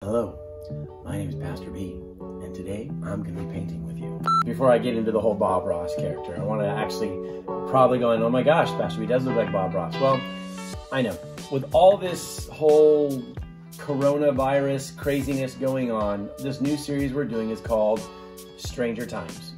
Hello, my name is Pastor B, and today I'm going to be painting with you. Before I get into the whole Bob Ross character, I want to actually probably go in, oh my gosh, Pastor B does look like Bob Ross. Well, I know. With all this whole coronavirus craziness going on, this new series we're doing is called Stranger Times.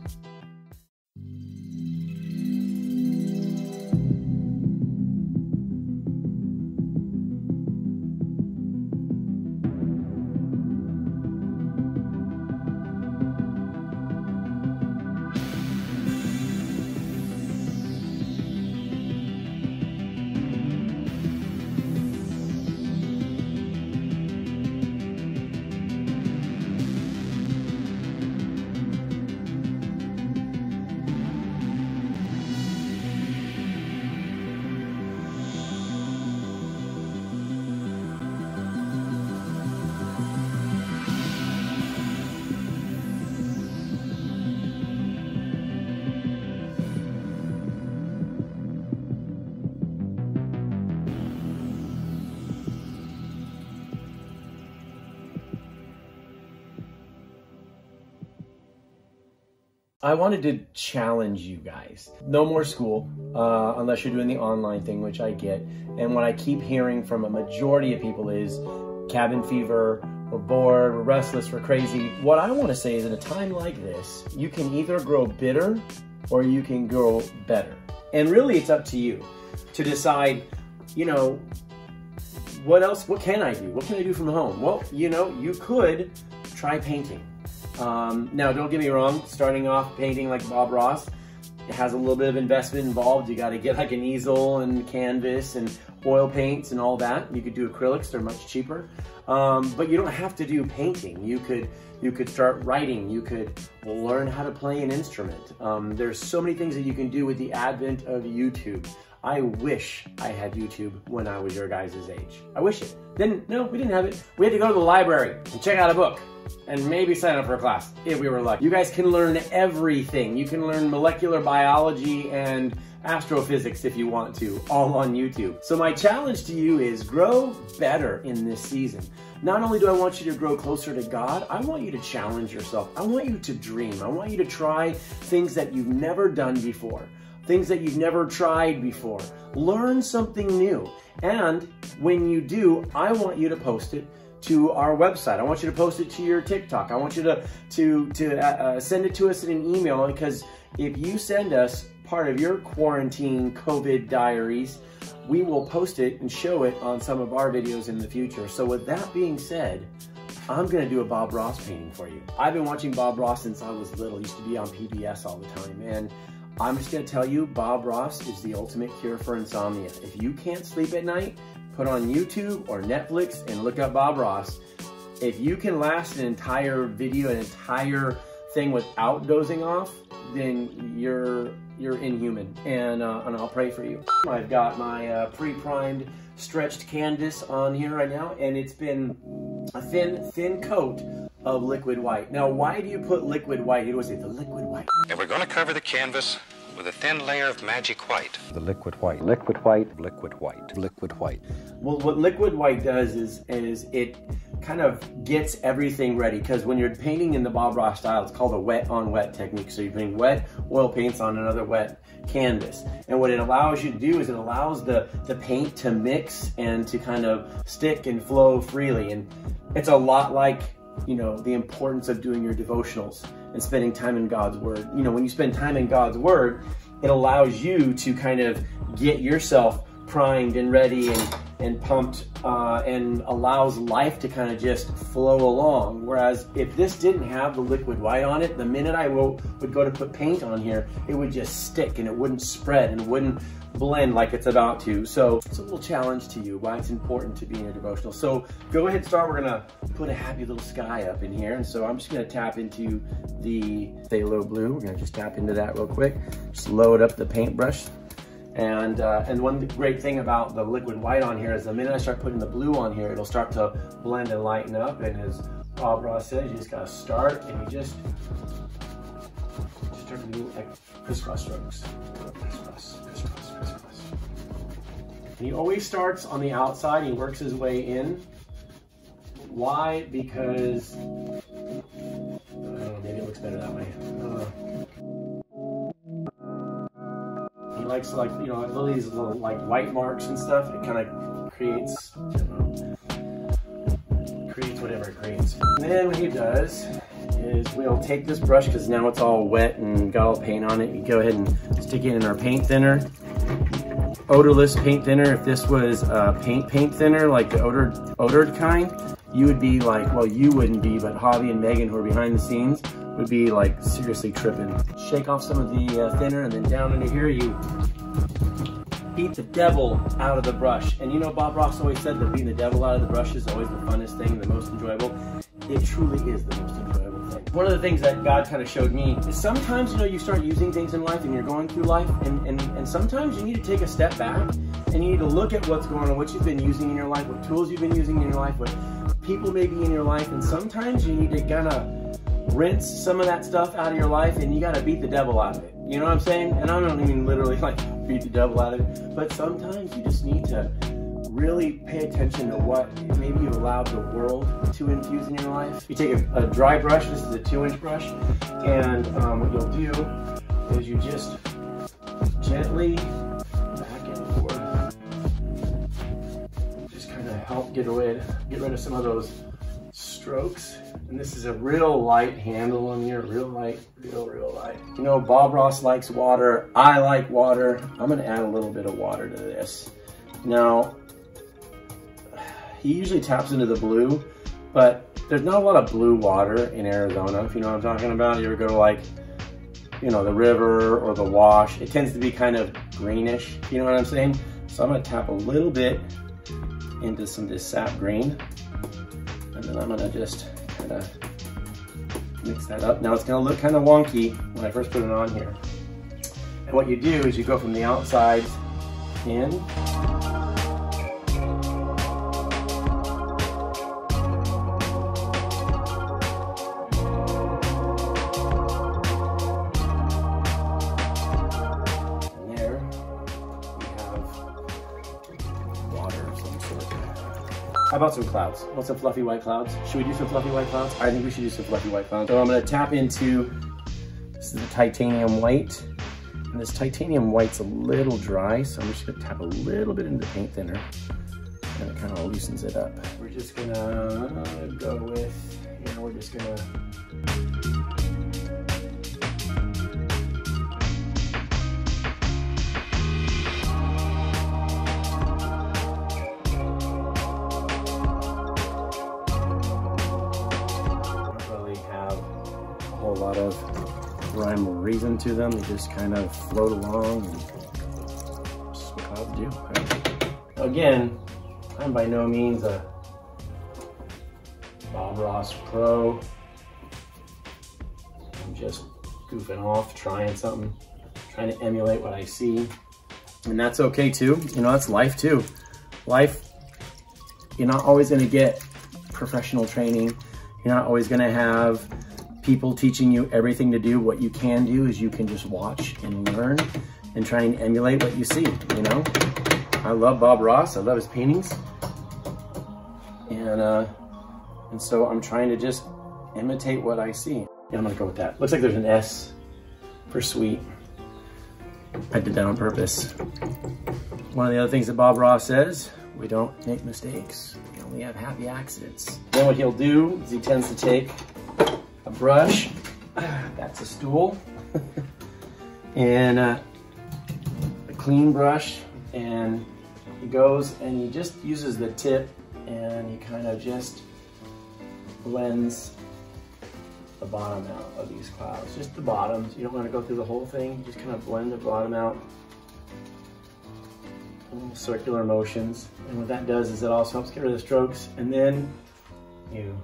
I wanted to challenge you guys. No more school, unless you're doing the online thing, which I get. And what I keep hearing from a majority of people is cabin fever, we're bored, we're restless, we're crazy. What I want to say is, in a time like this, you can either grow bitter or you can grow better. And really, it's up to you to decide, you know, what else, what can I do? What can I do from home? Well, you know, you could try painting. Now, don't get me wrong, starting off painting like Bob Ross, it has a little bit of investment involved. You got to get like an easel and canvas and oil paints and all that. You could do acrylics, they're much cheaper. But you don't have to do painting. You could start writing. You could learn how to play an instrument. There's so many things that you can do with the advent of YouTube. I wish I had YouTube when I was your guys' age. I wish it. No, we didn't have it. We had to go to the library and check out a book and maybe sign up for a class if we were lucky. You guys can learn everything. You can learn molecular biology and astrophysics if you want to, all on YouTube. So my challenge to you is grow better in this season. Not only do I want you to grow closer to God, I want you to challenge yourself. I want you to dream. I want you to try things that you've never done before. Things that you've never tried before. Learn something new. And when you do, I want you to post it to our website. I want you to post it to your TikTok. I want you to send it to us in an email, because if you send us part of your quarantine COVID diaries, we will post it and show it on some of our videos in the future. So with that being said, I'm gonna do a Bob Ross painting for you. I've been watching Bob Ross since I was little. Used to be on PBS all the time, and I'm just gonna tell you, Bob Ross is the ultimate cure for insomnia. If you can't sleep at night, put on YouTube or Netflix and look up Bob Ross. If you can last an entire video, an entire thing without dozing off, then you're inhuman, and I'll pray for you. I've got my pre-primed stretched canvas on here right now, and it's been a thin coat of liquid white. Now, why do you put liquid white? It was the liquid white. And we're going to cover the canvas with a thin layer of magic white. The liquid white. Liquid white. Liquid white. Liquid white. Well, what liquid white does is it kind of gets everything ready, because when you're painting in the Bob Ross style, it's called a wet on wet technique. So you're putting wet oil paints on another wet canvas. And what it allows you to do is it allows the paint to mix and to kind of stick and flow freely. And it's a lot like, you know, the importance of doing your devotionals and spending time in God's Word. You know, when you spend time in God's Word, it allows you to kind of get yourself primed and ready and pumped, and allows life to kind of just flow along. Whereas if this didn't have the liquid white on it, the minute I would go to put paint on here, it would just stick and it wouldn't spread and it wouldn't blend like it's about to. So it's a little challenge to you why it's important to be in your devotional. So go ahead and start. We're gonna put a happy little sky up in here. And so I'm just gonna tap into the phthalo blue. We're gonna just tap into that real quick. Just load up the paintbrush. And one great thing about the liquid white on here is the minute I start putting the blue on here, it'll start to blend and lighten up. And as Bob Ross says, you just gotta start and you just start to do like crisscross strokes. Crisscross, crisscross, crisscross. And he always starts on the outside. He works his way in. Why? Because, I don't know, maybe it looks better that way. He likes, like, you know, all these little, like, white marks and stuff. It kind of creates, I don't know, creates whatever it creates. And then what he does is we'll take this brush, because now it's all wet and got all paint on it. You go ahead and stick it in our paint thinner. Odorless paint thinner. If this was paint thinner, like the odored kind, you would be like, well, you wouldn't be, but Javi and Megan, who are behind the scenes, would be like seriously tripping. Shake off some of the thinner, and then down into here you beat the devil out of the brush. And you know, Bob Ross always said that beating the devil out of the brush is always the funnest thing, the most enjoyable. It truly is the most enjoyable thing. One of the things that God kind of showed me is sometimes, you know, you start using things in life and you're going through life, and sometimes you need to take a step back and you need to look at what's going on, what you've been using in your life, what tools you've been using in your life, what people may be in your life, and sometimes you need to kind of rinse some of that stuff out of your life, and you got to beat the devil out of it. You know what I'm saying? And I don't mean literally like beat the devil out of it, but sometimes you just need to really pay attention to what maybe you allowed the world to infuse in your life. You take a dry brush, this is a 2-inch brush, and what you'll do is you just gently back and forth, just kind of help get rid of some of those strokes. And this is a real light handle on here, real light, real light. You know, Bob Ross likes water, I like water. I'm gonna add a little bit of water to this. Now, he usually taps into the blue, but there's not a lot of blue water in Arizona, if you know what I'm talking about. You ever go to, like, you know, the river or the wash, it tends to be kind of greenish, you know what I'm saying? So I'm gonna tap a little bit into some of this sap green, and then I'm gonna just kind of mix that up. Now it's gonna look kind of wonky when I first put it on here. And what you do is you go from the outside in, how about some clouds? Want some fluffy white clouds? Should we do some fluffy white clouds? I think we should do some fluffy white clouds. So I'm gonna tap into, this is the titanium white. And this titanium white's a little dry, so I'm just gonna tap a little bit into the paint thinner, and it kind of loosens it up. We're just gonna go with, you know, we're just gonna, a lot of rhyme or reason to them. They just kind of float along, and that's what clouds do. Right? Again, I'm by no means a Bob Ross pro. I'm just goofing off, trying something, trying to emulate what I see. And that's okay too. You know, that's life too. Life, you're not always gonna get professional training. You're not always gonna have people teaching you everything to do. What you can do is you can just watch and learn and try and emulate what you see, you know? I love Bob Ross, I love his paintings. And so I'm trying to just imitate what I see. Yeah, I'm gonna go with that. Looks like there's an S for sweet. I did that on purpose. One of the other things that Bob Ross says, we don't make mistakes. We only have happy accidents. Then what he'll do is he tends to take a brush, that's a stool, and a clean brush, and he goes and he just uses the tip and he kind of just blends the bottom out of these clouds, just the bottoms. You don't want to go through the whole thing, you just kind of blend the bottom out. Little circular motions, and what that does is it also helps get rid of the strokes, and then you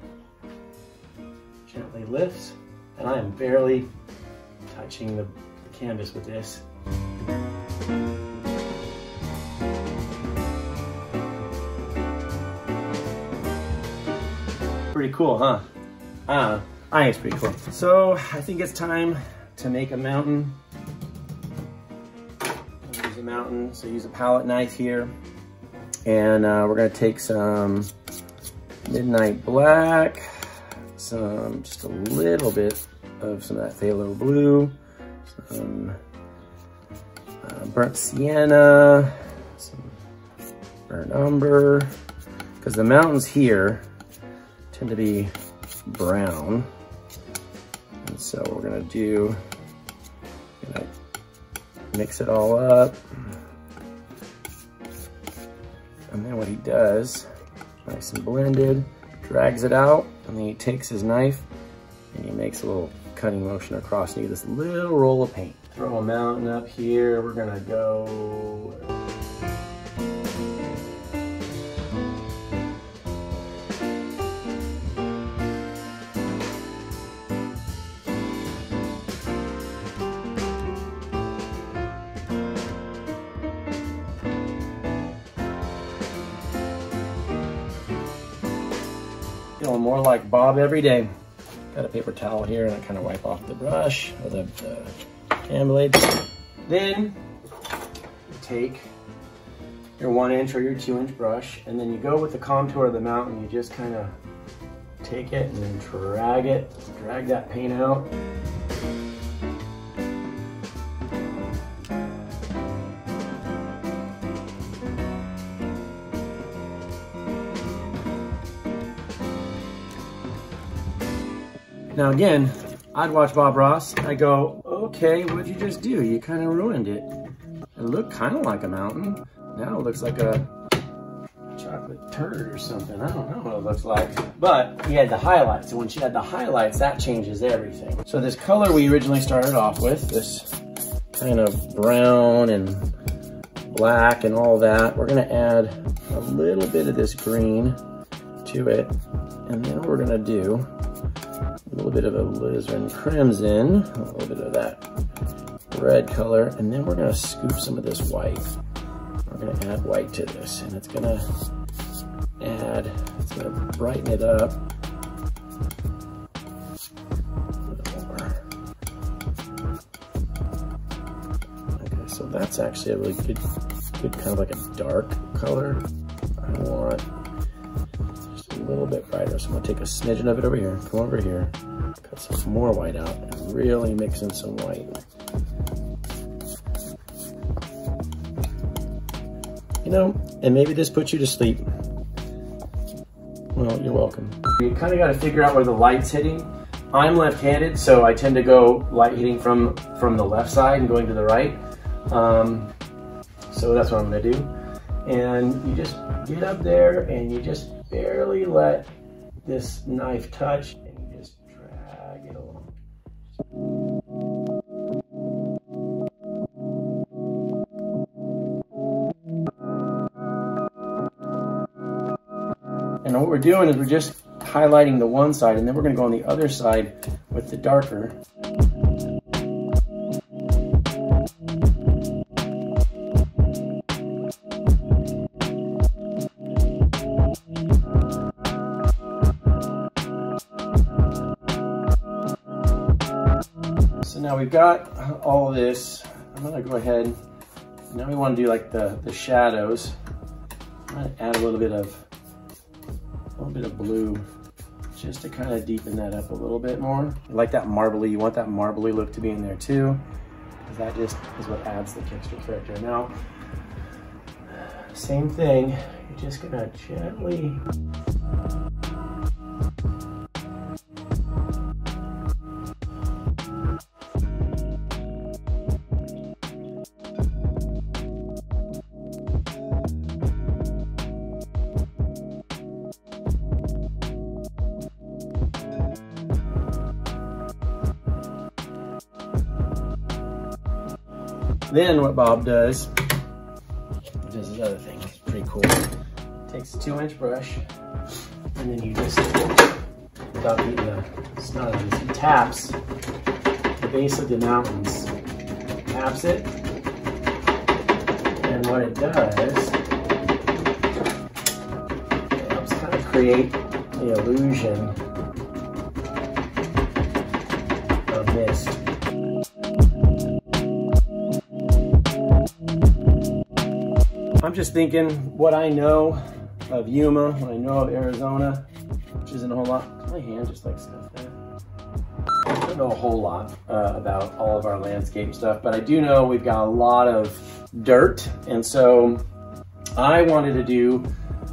gently lift, and I am barely touching the canvas with this. Pretty cool, huh? I think it's pretty cool. So I think it's time to make a mountain. Use a mountain, so use a palette knife here, and we're gonna take some midnight black, some, just a little bit of some of that phthalo blue, some burnt sienna, some burnt umber, because the mountains here tend to be brown. And so we're gonna mix it all up. And then what he does, nice and blended, drags it out, and then he takes his knife and he makes a little cutting motion across, and you get this little roll of paint. Throw a mountain up here, we're gonna go. Feeling more like Bob every day. Got a paper towel here, and I kind of wipe off the brush or the cam blade. Then you take your 1-inch or your 2-inch brush, and then you go with the contour of the mountain. You just kind of take it and then drag that paint out. Now again, I'd watch Bob Ross, I go, okay, what'd you just do? You kind of ruined it. It looked kind of like a mountain. Now it looks like a chocolate turd or something. I don't know what it looks like. But he had the highlights, and when she had the highlights, that changes everything. So this color we originally started off with, this kind of brown and black and all that, we're gonna add a little bit of this green to it. And then we're gonna do a little bit of a alizarin crimson, a little bit of that red color, and then we're gonna scoop some of this white. We're gonna add white to this, and it's gonna brighten it up. A little more. Okay, so that's actually a really good kind of like a dark color. I want just a little bit brighter, so I'm gonna take a smidgen of it over here, come over here, cut some more white out, and really mix in some white. You know, and maybe this puts you to sleep. Well, you're welcome. You kind of got to figure out where the light's hitting. I'm left-handed, so I tend to go light hitting from the left side and going to the right. So that's what I'm gonna do. And you just get up there and you just barely let this knife touch, and you just drag it along. And what we're doing is we're just highlighting the one side, and then we're going to go on the other side with the darker. So now we've got all this. I'm going to go ahead. Now we want to do like the shadows. I'm going to add a little bit of blue just to kind of deepen that up a little bit more. You like that marbly, you want that marbly look to be in there too, because that just is what adds the extra character. Now, same thing, you're just gonna gently Then what Bob does this other thing. It's pretty cool. Takes a 2-inch brush, and then you just, without beating the snot of this, he taps the base of the mountains. Taps it, and what it does, it helps kind of create the illusion of mist. I'm just thinking what I know of Yuma, what I know of Arizona, isn't a whole lot. My hand just like stuff there. I don't know a whole lot about all of our landscape stuff, but I do know we've got a lot of dirt, and so I wanted to do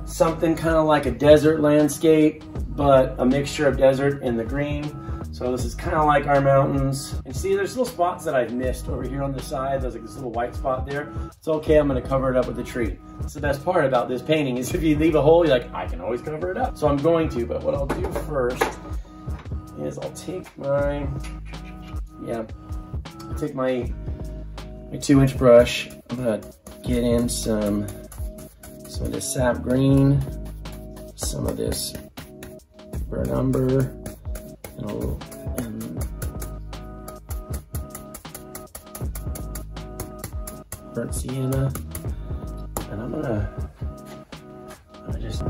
something kind of like a desert landscape, but a mixture of desert and the green. So this is kind of like our mountains. And see, there's little spots that I've missed over here on the side. There's like this little white spot there. It's okay, I'm gonna cover it up with a tree. That's the best part about this painting is if you leave a hole, you're like, I can always cover it up. So I'm going to, but what I'll do first is I'll take my, I'll take my 2-inch brush. I'm gonna get in some of this sap green, some of this burnt umber, and burnt sienna, and I'm gonna just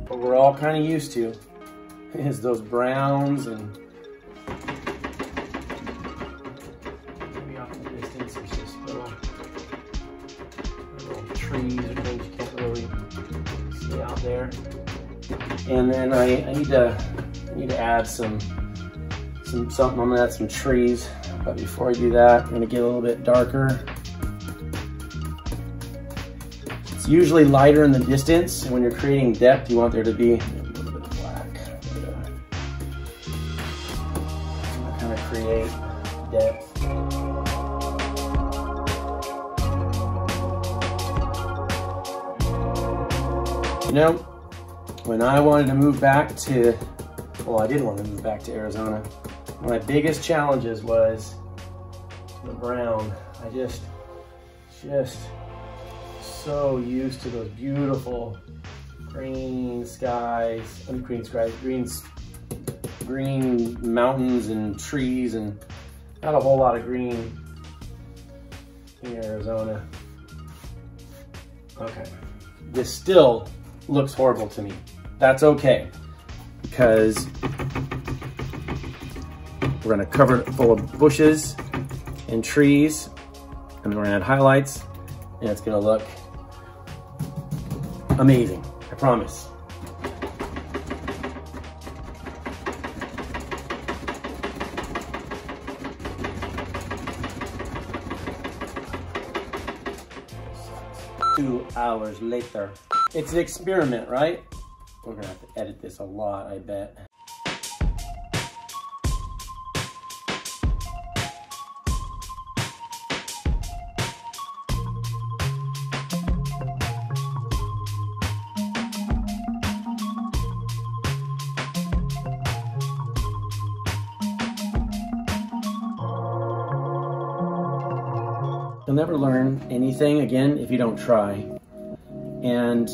what we're all kind of used to is those browns, and maybe off in the distance there's just little trees or things you can't really see out there. And then I need to add something. I'm gonna add some trees, but before I do that, I'm gonna get a little bit darker. It's usually lighter in the distance, and when you're creating depth, you want there to be a little bit of black. Kind of create depth. You know, when I wanted to move back to, well, I didn't want to move back to Arizona. One of my biggest challenges was the brown. I just so used to those beautiful green skies, green mountains and trees, and not a whole lot of green in Arizona. Okay, this still looks horrible to me. That's okay, because we're gonna cover it full of bushes and trees, and then we're gonna add highlights, and it's gonna look amazing, I promise. Two hours later. It's an experiment, right? We're gonna have to edit this a lot, I bet. You'll never learn anything again if you don't try. And,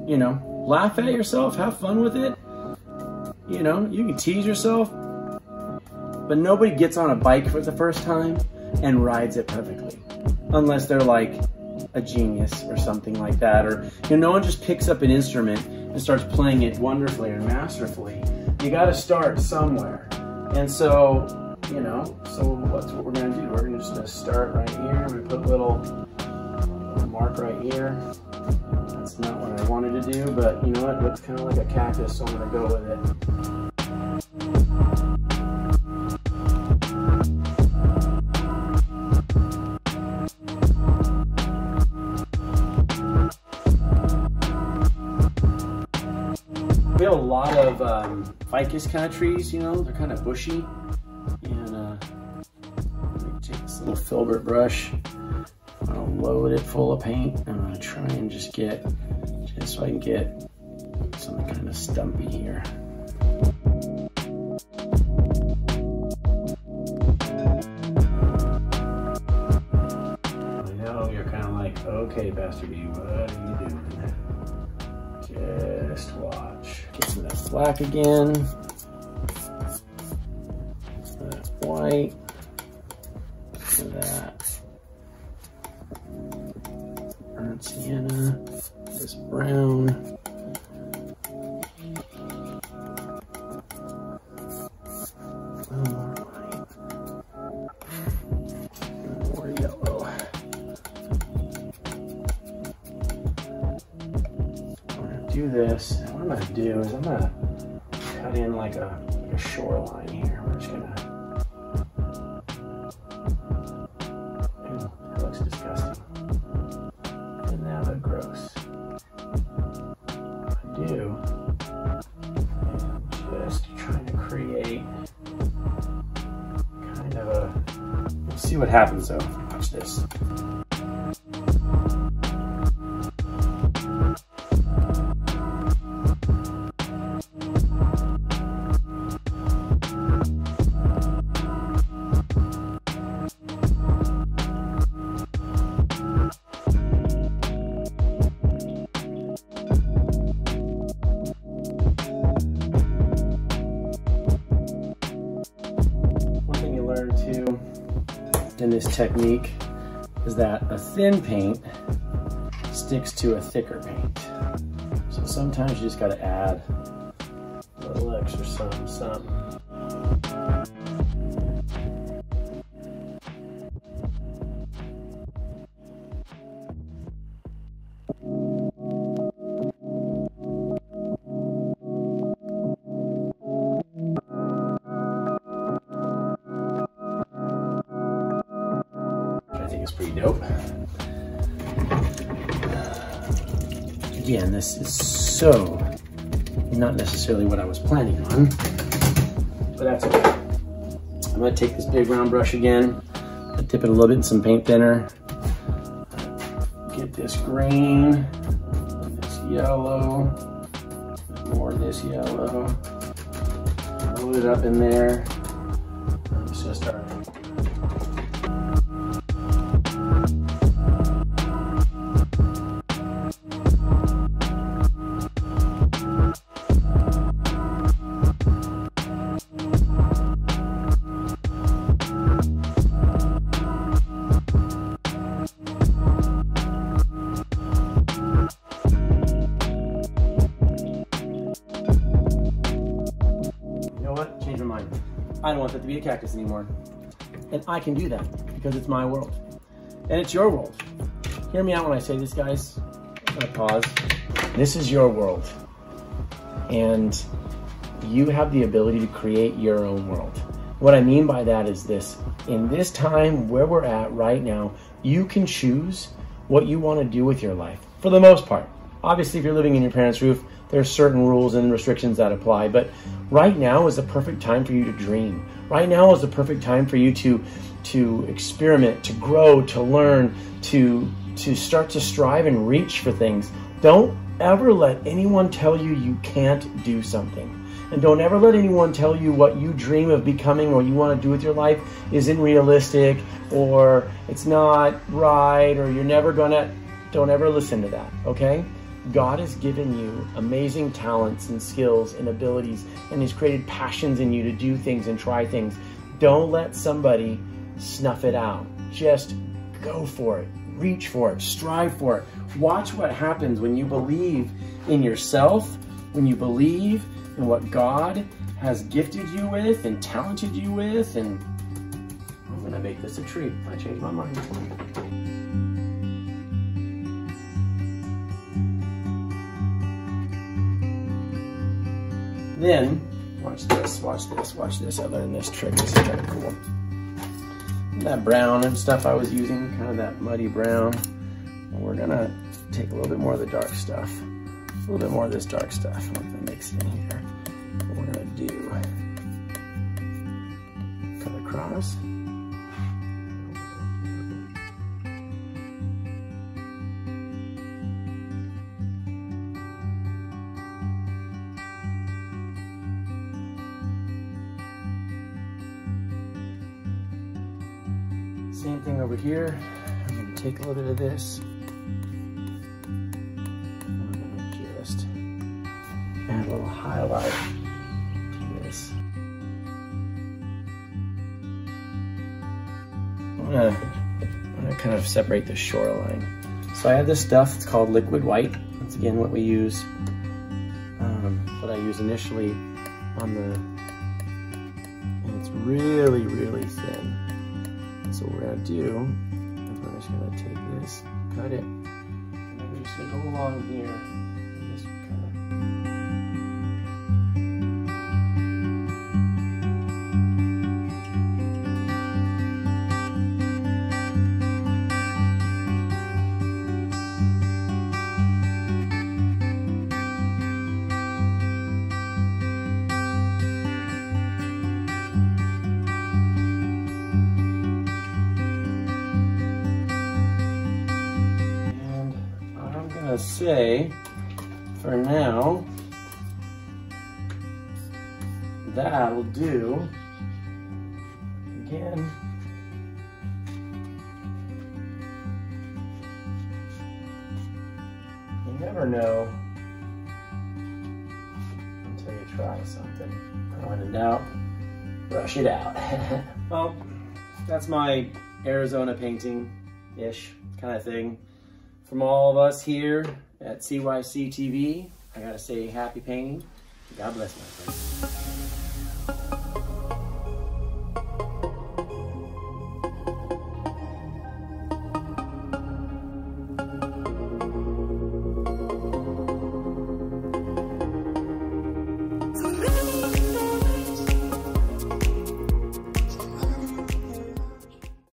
you know, laugh at yourself, have fun with it. You know, you can tease yourself, but nobody gets on a bike for the first time and rides it perfectly. Unless they're like a genius or something like that. Or, you know, no one just picks up an instrument and starts playing it wonderfully or masterfully. You gotta start somewhere. And so, you know, so that's what we're gonna do. We're just gonna start right here. We're gonna put a little mark right here. That's not what I wanted to do, but you know what? It looks kind of like a cactus, so I'm gonna go with it. We have a lot of ficus kind of trees, you know, they're kind of bushy. And let me take this little filbert brush. I'll load it full of paint. I'm gonna try and just so I can get something kind of stumpy here. I know you're kind of like, okay, Pastor B, what are you doing? Just watch. Get some of that black again. That white. Some of that burnt sienna. This brown. More white. More yellow. do this, and what I'm gonna do is I'm gonna cut in like a shoreline here. We're just gonna, ew, that looks disgusting. Isn't that look gross? I do. And just trying to create kind of a, we'll see what happens though. Watch this. In this technique is that a thin paint sticks to a thicker paint. So sometimes you just got to add a little extra something. I think it's pretty dope. Again, this is so not necessarily what I was planning on, but that's okay. I'm gonna take this big round brush again, dip it a little bit in some paint thinner, get this green, this yellow, more of this yellow, load it up in there. I'm just gonna start. Change my mind. I don't want that to be a cactus anymore. And I can do that because it's my world. And it's your world. Hear me out when I say this, guys. I'm gonna pause. This is your world. And you have the ability to create your own world. What I mean by that is this. In this time where we're at right now, you can choose what you want to do with your life, for the most part. Obviously, if you're living in your parents' roof, there's certain rules and restrictions that apply, but right now is the perfect time for you to dream. Right now is the perfect time for you to experiment, to grow, to learn, to start to strive and reach for things. Don't ever let anyone tell you you can't do something. And don't ever let anyone tell you what you dream of becoming or you want to do with your life isn't realistic or it's not right or you're never gonna. Don't ever listen to that, okay? God has given you amazing talents and skills and abilities, and He's created passions in you to do things and try things. Don't let somebody snuff it out. Just go for it, reach for it, strive for it. Watch what happens when you believe in yourself, when you believe in what God has gifted you with and talented you with, and I'm gonna make this a tree. I changed my mind. Then, watch this, watch this, watch this. I learned this trick, this is kind of cool. That brown and stuff I was using, kind of that muddy brown. We're gonna take a little bit more of the dark stuff. A little bit more of this dark stuff. I'm gonna mix it in here. What we're gonna do, cut across. Same thing over here. I'm going to take a little bit of this. I'm going to just add a little highlight to this. I'm going to kind of separate the shoreline. So I have this stuff. It's called liquid white. That's again what we use. What I use initially on the, and it's really, really thin. So what we're gonna do is we're just gonna take this, cut it, and then we're just gonna go along here and just kind of say for now, that'll do. Again, you never know until you try something. When in doubt, brush it out. Well, that's my Arizona painting-ish kind of thing. From all of us here at CYC TV, I gotta say happy painting. God bless my friends.